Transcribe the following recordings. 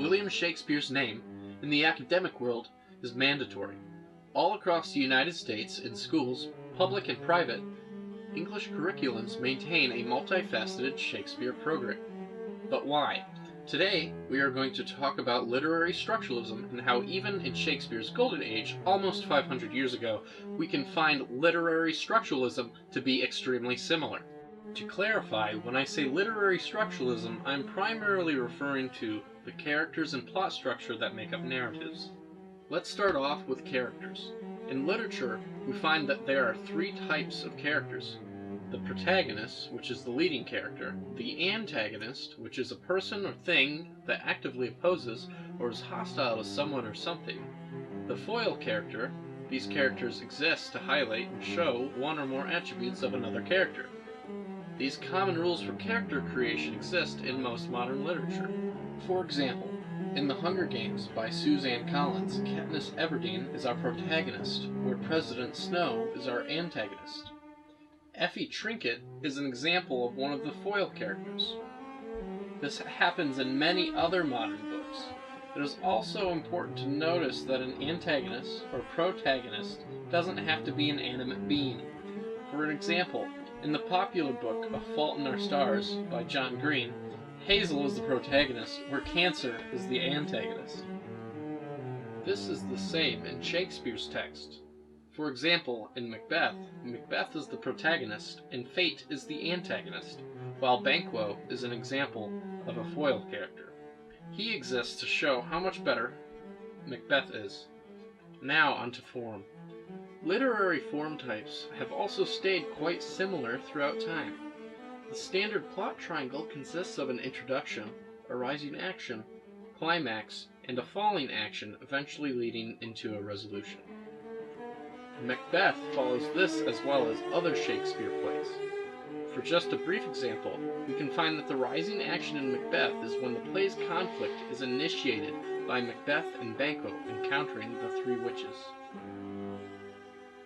William Shakespeare's name in the academic world is mandatory. All across the United States, in schools, public and private, English curriculums maintain a multifaceted Shakespeare program. But why? Today, we are going to talk about literary structuralism and how even in Shakespeare's golden age, almost 500 years ago, we can find literary structuralism to be extremely similar. To clarify, when I say literary structuralism, I'm primarily referring to the characters and plot structure that make up narratives. Let's start off with characters. In literature, we find that there are three types of characters. The protagonist, which is the leading character, the antagonist, which is a person or thing that actively opposes or is hostile to someone or something, the foil character. These characters exist to highlight and show one or more attributes of another character. These common rules for character creation exist in most modern literature. For example, in The Hunger Games by Suzanne Collins, Katniss Everdeen is our protagonist, where President Snow is our antagonist. Effie Trinket is an example of one of the foil characters. This happens in many other modern books. It is also important to notice that an antagonist or protagonist doesn't have to be an animate being. For an example, in the popular book A Fault in Our Stars by John Green, Hazel is the protagonist, where Cancer is the antagonist. This is the same in Shakespeare's text. For example, in Macbeth, Macbeth is the protagonist and Fate is the antagonist, while Banquo is an example of a foil character. He exists to show how much better Macbeth is. Now onto form. Literary form types have also stayed quite similar throughout time. The standard plot triangle consists of an introduction, a rising action, climax, and a falling action eventually leading into a resolution. Macbeth follows this as well as other Shakespeare plays. For just a brief example, we can find that the rising action in Macbeth is when the play's conflict is initiated by Macbeth and Banquo encountering the three witches.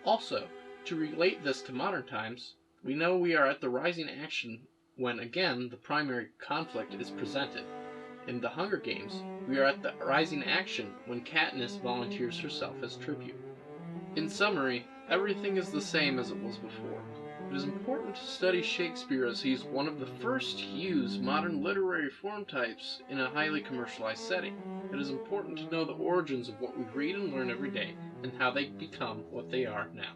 Also, to relate this to modern times, we know we are at the rising action when again the primary conflict is presented. In The Hunger Games, we are at the rising action when Katniss volunteers herself as tribute. In summary, everything is the same as it was before. It is important to study Shakespeare as he is one of the first to use modern literary form types in a highly commercialized setting. It is important to know the origins of what we read and learn every day and how they become what they are now.